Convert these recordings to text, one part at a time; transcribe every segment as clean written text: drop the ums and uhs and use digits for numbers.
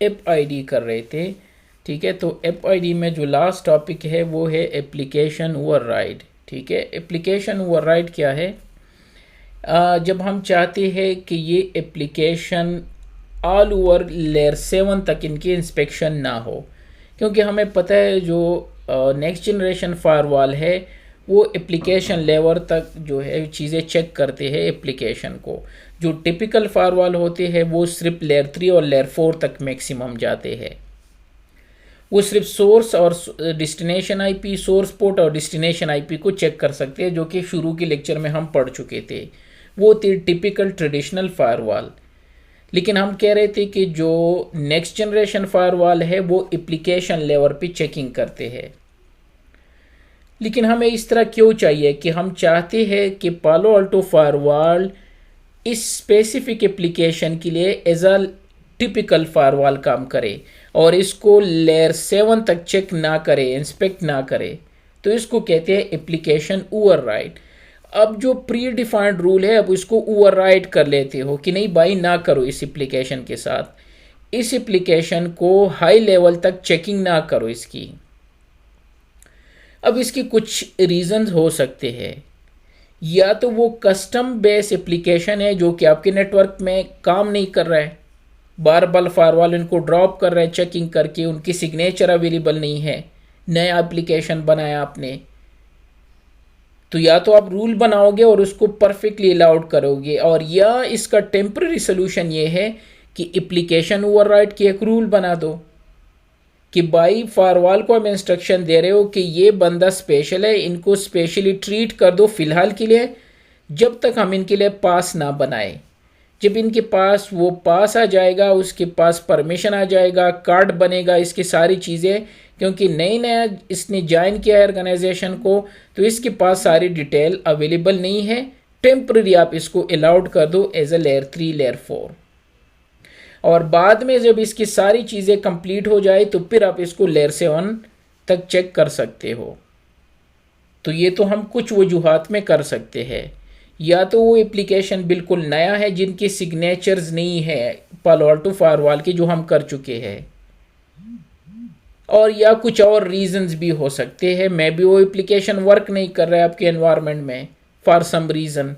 App ID कर रहे थे। ठीक है, तो ऐप आईडी में जो लास्ट टॉपिक है वो है एप्लीकेशन ओवरराइड। ठीक है, एप्लीकेशन ओवरराइड क्या है? जब हम चाहते हैं कि ये एप्लीकेशन ऑल ओवर लेयर 7 तक इनकी इंस्पेक्शन ना हो, क्योंकि हमें पता है जो नेक्स्ट जनरेशन फायरवॉल है वो एप्लीकेशन लेवल तक जो है चीज़ें चेक करते हैं एप्लीकेशन को। जो टिपिकल फायरवॉल होते हैं वो सिर्फ लेयर 3 और लेयर 4 तक मैक्सिमम जाते हैं। वो सिर्फ सोर्स और डेस्टिनेशन आईपी, सोर्स पोर्ट और डेस्टिनेशन आईपी को चेक कर सकते हैं, जो कि शुरू के लेक्चर में हम पढ़ चुके थे। वो थी टिपिकल ट्रेडिशनल फायरवॉल। लेकिन हम कह रहे थे कि जो नेक्स्ट जनरेशन फायरवॉल है वो एप्लीकेशन लेवल पे चेकिंग करते हैं। लेकिन हमें इस तरह क्यों चाहिए कि हम चाहते हैं कि पालो अल्टो फायरवॉल इस स्पेसिफिक एप्लीकेशन के लिए एज अ टिपिकल फायरवॉल काम करे और इसको लेयर 7 तक चेक ना करे, इंस्पेक्ट ना करे। तो इसको कहते हैं एप्लीकेशन ओवरराइड। अब जो प्री डिफाइंड रूल है अब इसको ओवरराइड कर लेते हो कि नहीं भाई, ना करो इस एप्लीकेशन के साथ, इस एप्लीकेशन को हाई लेवल तक चेकिंग ना करो इसकी। अब इसकी कुछ रीजंस हो सकते हैं। या तो वो कस्टम बेस एप्लीकेशन है जो कि आपके नेटवर्क में काम नहीं कर रहा है, बार बार फायरवॉल इनको ड्रॉप कर रहा है चेकिंग करके, उनकी सिग्नेचर अवेलेबल नहीं है, नया एप्लीकेशन बनाया आपने। तो या तो आप रूल बनाओगे और उसको परफेक्टली अलाउड करोगे, और या इसका टेम्पररी सोल्यूशन ये है कि एप्लीकेशन ओवरराइड की एक रूल बना दो कि भाई फायरवॉल को हम इंस्ट्रक्शन दे रहे हो कि ये बंदा स्पेशल है, इनको स्पेशली ट्रीट कर दो फिलहाल के लिए, जब तक हम इनके लिए पास ना बनाए। जब इनके पास वो पास आ जाएगा, उसके पास परमिशन आ जाएगा, कार्ड बनेगा, इसकी सारी चीज़ें, क्योंकि नई नया इसने ज्वाइन किया है ऑर्गेनाइजेशन को, तो इसके पास सारी डिटेल अवेलेबल नहीं है। टेम्पररी आप इसको अलाउड कर दो एज अ लेयर 3 लेयर 4, और बाद में जब इसकी सारी चीज़ें कंप्लीट हो जाए तो फिर आप इसको लेयर 7 तक चेक कर सकते हो। तो ये तो हम कुछ वजूहात में कर सकते हैं। या तो वो एप्लीकेशन बिल्कुल नया है जिनकी सिग्नेचर्स नहीं है पालो अल्टो फायरवॉल की, जो हम कर चुके हैं, और या कुछ और रीजंस भी हो सकते हैं। मे बी वो एप्लीकेशन वर्क नहीं कर रहा है आपके एनवायरनमेंट में फॉर सम रीज़न,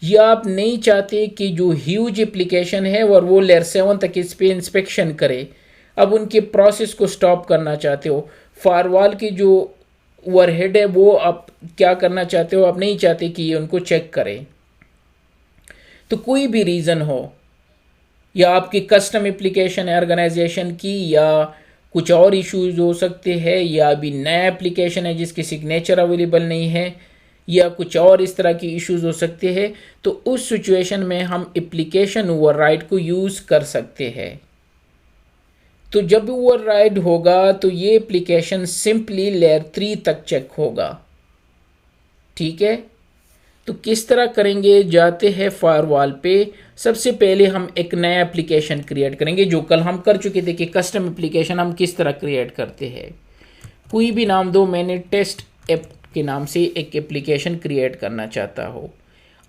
या आप नहीं चाहते कि जो ह्यूज एप्लीकेशन है और वो लेयर 7 तक इस पर इंस्पेक्शन करे, अब उनके प्रोसेस को स्टॉप करना चाहते हो। फायरवॉल की जो ओवरहेड है वो आप क्या करना चाहते हो, आप नहीं चाहते कि ये उनको चेक करे। तो कोई भी रीज़न हो, या आपकी कस्टम एप्लीकेशन है ऑर्गेनाइजेशन की, या कुछ और इश्यूज हो सकते हैं, या अभी नया एप्लीकेशन है जिसकी सिग्नेचर अवेलेबल नहीं है, या कुछ और इस तरह की इश्यूज हो सकते हैं, तो उस सिचुएशन में हम एप्लीकेशन ओवरराइड को यूज़ कर सकते हैं। तो जब ओवरराइड होगा तो ये एप्लीकेशन सिंपली लेयर 3 तक चेक होगा। ठीक है, तो किस तरह करेंगे, जाते हैं फायरवॉल पे। सबसे पहले हम एक नया एप्लीकेशन क्रिएट करेंगे, जो कल हम कर चुके थे कि कस्टम एप्लीकेशन हम किस तरह क्रिएट करते हैं। कोई भी नाम दो, मैंने टेस्ट ऐप के नाम से एक एप्लीकेशन क्रिएट करना चाहता हो,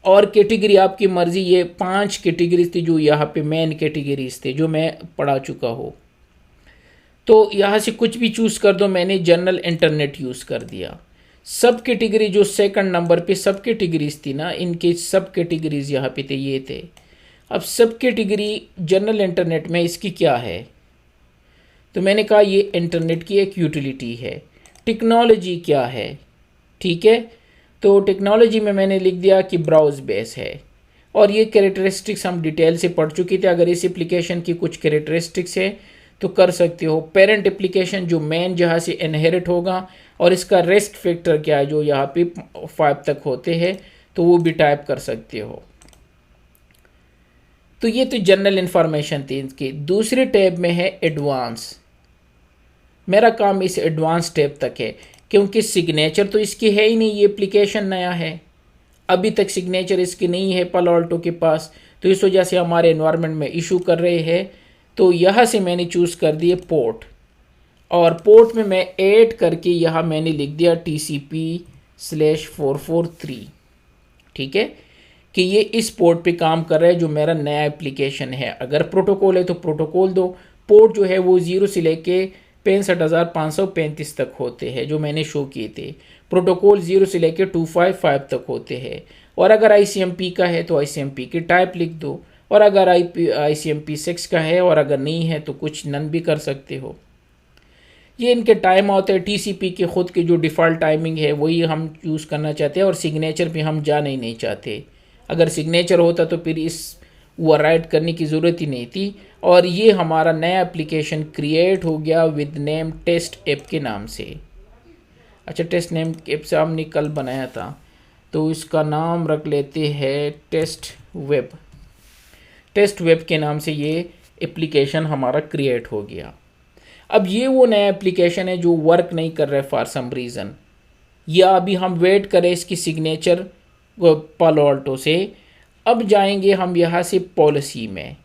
और कैटेगरी आपकी मर्जी। ये 5 कैटेगरीज थी जो यहाँ पे मेन कैटेगरीज थे जो मैं पढ़ा चुका हो, तो यहाँ से कुछ भी चूज़ कर दो। मैंने जनरल इंटरनेट यूज़ कर दिया। सब कैटेगरी जो सेकंड नंबर पे सब कैटेगरीज थी ना, इनके सब कैटेगरीज यहाँ पे थे, ये थे। अब सब कैटेगरी जनरल इंटरनेट में इसकी क्या है, तो मैंने कहा ये इंटरनेट की एक यूटिलिटी है। टेक्नोलॉजी क्या है, ठीक है, तो टेक्नोलॉजी में मैंने लिख दिया कि ब्राउज बेस है, और ये कैरेक्टरिस्टिक्स हम डिटेल से पढ़ चुके थे। अगर इस एप्लीकेशन की कुछ कैरेक्टरिस्टिक्स है तो कर सकते हो। पेरेंट एप्लीकेशन जो मेन जहाँ से इनहेरिट होगा, और इसका रेस्ट फैक्टर क्या है जो यहाँ पे 5 तक होते हैं, तो वो भी टाइप कर सकते हो। तो ये तो जनरल इंफॉर्मेशन थी इसकी। दूसरे टैब में है एडवांस। मेरा काम इस एडवांस टैब तक है, क्योंकि सिग्नेचर तो इसकी है ही नहीं, ये एप्लीकेशन नया है, अभी तक सिग्नेचर इसकी नहीं है पालो अल्टो के पास, तो इस वजह से हमारे एनवायरनमेंट में इशू कर रहे हैं। तो यहाँ से मैंने चूज़ कर दिए पोर्ट, और पोर्ट में मैं ऐड करके यहाँ मैंने लिख दिया TCP/443। ठीक है, कि ये इस पोर्ट पे काम कर रहा है जो मेरा नया एप्लीकेशन है। अगर प्रोटोकॉल है तो प्रोटोकॉल दो। पोर्ट जो है वो 0 से लेके 65,535 तक होते हैं जो मैंने शो किए थे। प्रोटोकॉल 0 से लेके 255 तक होते हैं। और अगर ICMP का है तो ICMP की टाइप लिख दो, और अगर ICMP 6 का है और अगर नहीं है तो कुछ नन भी कर सकते हो। ये इनके टाइम होते हैं। TCP के ख़ुद की जो डिफ़ॉल्ट टाइमिंग है वही हम यूज़ करना चाहते हैं, और सिग्नेचर पे हम जाना ही नहीं चाहते। अगर सिग्नेचर होता तो फिर इस ओवरराइड करने की ज़रूरत ही नहीं थी। और ये हमारा नया एप्लीकेशन क्रिएट हो गया विद नेम टेस्ट ऐप के नाम से। अच्छा, टेस्ट नेम ऐप से हमने कल बनाया था, तो इसका नाम रख लेते हैं टेस्ट वेब। टेस्ट वेब के नाम से ये एप्लीकेशन हमारा क्रिएट हो गया। अब ये वो नया एप्लीकेशन है जो वर्क नहीं कर रहा है फॉर सम रीज़न, या अभी हम वेट करें इसकी सिग्नेचर पालो अल्टो से। अब जाएंगे हम यहाँ से पॉलिसी में।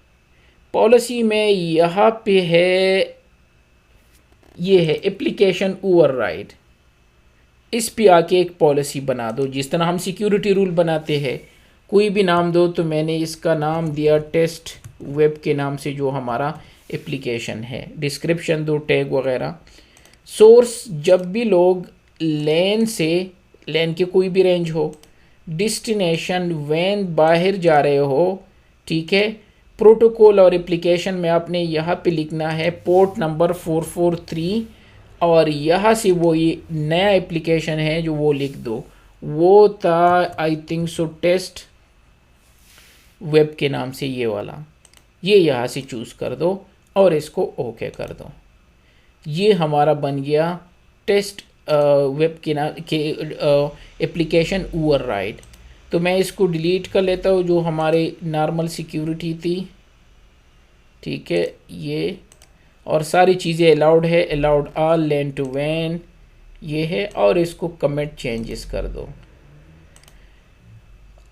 पॉलिसी में यहाँ पे है, ये है एप्लीकेशन ओवरराइड। इस पे आके एक पॉलिसी बना दो, जिस तरह हम सिक्योरिटी रूल बनाते हैं। कोई भी नाम दो, तो मैंने इसका नाम दिया टेस्ट वेब के नाम से जो हमारा एप्लीकेशन है। डिस्क्रिप्शन दो, टैग वगैरह। सोर्स, जब भी लोग लैन से, लैन के कोई भी रेंज हो, डिस्टिनेशन वैन बाहर जा रहे हो, ठीक है। प्रोटोकॉल और एप्लीकेशन में आपने यहाँ पे लिखना है पोर्ट नंबर 443, और यहाँ से वो ये नया एप्लीकेशन है जो वो लिख दो। वो था I think so test web के नाम से, ये वाला। ये यहाँ से चूज़ कर दो और इसको ओके कर दो। ये हमारा बन गया टेस्ट वेब के नाम के एप्लीकेशन ओवरराइड। तो मैं इसको डिलीट कर लेता हूँ, जो हमारे नॉर्मल सिक्योरिटी थी, ठीक है ये। और सारी चीज़ें अलाउड है, अलाउड ऑल लैन टू वैन ये है, और इसको कमेंट चेंजेस कर दो।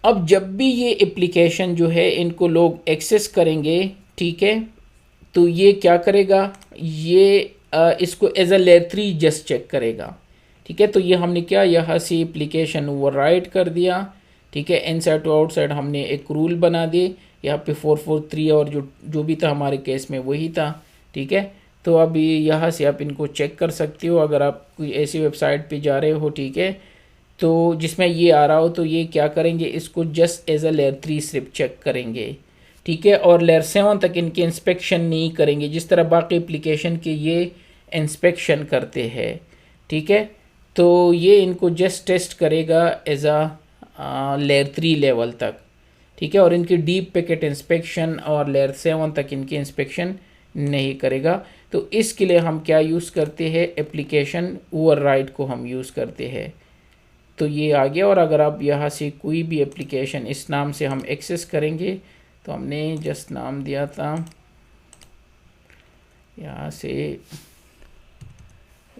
अब जब भी ये एप्लीकेशन जो है इनको लोग एक्सेस करेंगे, ठीक है, तो ये क्या करेगा, ये इसको as a layer 3 just check करेगा, ठीक है। तो ये हमने क्या, यहाँ से एप्लीकेशन ओवरराइड कर दिया, ठीक है। इनसाइड टू आउटसाइड हमने एक रूल बना दिए, यहाँ पे 443 और जो भी था हमारे केस में वही था, ठीक है। तो अब यहाँ से आप इनको चेक कर सकते हो अगर आप कोई ऐसी वेबसाइट पे जा रहे हो, ठीक है, तो जिसमें ये आ रहा हो। तो ये क्या करेंगे, इसको जस्ट एज अ लेयर 3 सिर्फ चेक करेंगे, ठीक है। और लेयर 7 तक इनके इंस्पेक्शन नहीं करेंगे, जिस तरह बाकी एप्लीकेशन के ये इंस्पेक्शन करते हैं, ठीक है। तो ये इनको जस्ट टेस्ट करेगा एज अ लेयर 3 लेवल तक, ठीक है। और इनकी डीप पैकेट इंस्पेक्शन और लेयर 7 तक इनकी इंस्पेक्शन नहीं करेगा। तो इसके लिए हम क्या यूज़ करते हैं, एप्लीकेशन ओवरराइड को हम यूज़ करते हैं। तो ये आ गया। और अगर आप यहाँ से कोई भी एप्लीकेशन इस नाम से हम एक्सेस करेंगे, तो हमने जस्ट नाम दिया था यहाँ से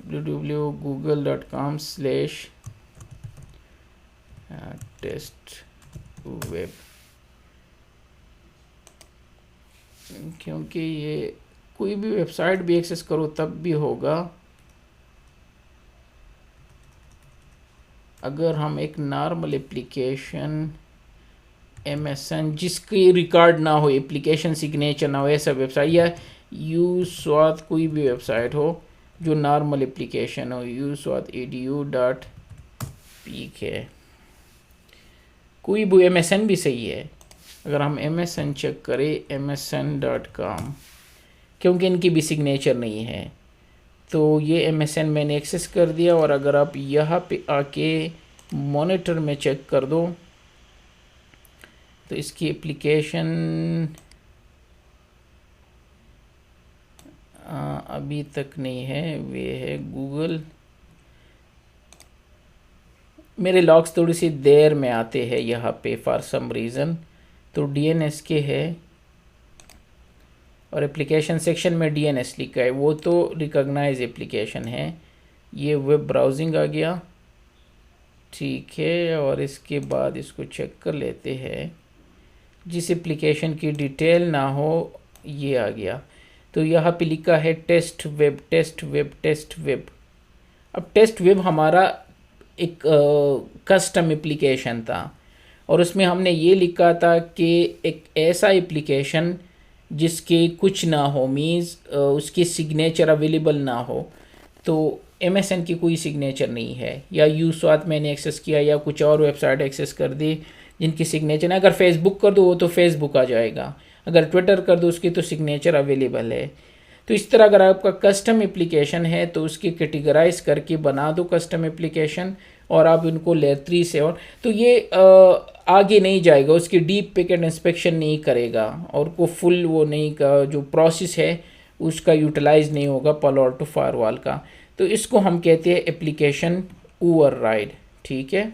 www.google.com/testweb, क्योंकि ये कोई भी वेबसाइट भी एक्सेस करो तब भी होगा। अगर हम एक नॉर्मल एप्लीकेशन MSN जिसकी रिकॉर्ड ना हो, एप्लीकेशन सिग्नेचर ना हो, ऐसा वेबसाइट, या यूस्वात कोई भी वेबसाइट हो जो नॉर्मल एप्लीकेशन हो, uswat.edu.pk, कोई भी MSN भी सही है। अगर हम MSN चेक करें msn.com, क्योंकि इनकी भी सिग्नेचर नहीं है, तो ये MSN मैंने एक्सेस कर दिया। और अगर आप यहाँ पे आके मॉनिटर में चेक कर दो, तो इसकी एप्लीकेशन अभी तक नहीं है, वे है गूगल। मेरे लॉग्स थोड़ी सी देर में आते हैं यहाँ पे फॉर सम रीज़न। तो DNS के है, और एप्लीकेशन सेक्शन में DNS लिखा है, वो तो रिकॉग्नाइज एप्लीकेशन है। ये वेब ब्राउजिंग आ गया, ठीक है। और इसके बाद इसको चेक कर लेते हैं, जिस एप्लीकेशन की डिटेल ना हो, ये आ गया। तो यहाँ पे लिखा है test web, test web, test web. अब टेस्ट वेब हमारा एक कस्टम एप्लीकेशन था, और उसमें हमने ये लिखा था कि एक ऐसा एप्लीकेशन जिसके कुछ ना हो, मीन्स उसकी सिग्नेचर अवेलेबल ना हो। तो MSN की कोई सिग्नेचर नहीं है, या यूस्वात मैंने एक्सेस किया या कुछ और वेबसाइट एक्सेस कर दी जिनकी सिग्नेचर है। अगर फेसबुक कर दो वो तो फेसबुक आ जाएगा, अगर ट्विटर कर दो उसकी तो सिग्नेचर अवेलेबल है। तो इस तरह अगर आपका कस्टम एप्लीकेशन है तो उसकी कैटेगराइज करके बना दो कस्टम एप्लीकेशन, और आप उनको लेयर 3 से, और तो ये आगे नहीं जाएगा, उसकी डीप पैकेट इंस्पेक्शन नहीं करेगा और को फुल वो नहीं का जो प्रोसेस है उसका यूटिलाइज नहीं होगा पालो अल्टो फायरवॉल का। तो इसको हम कहते हैं एप्लीकेशन ओवरराइड। ठीक है।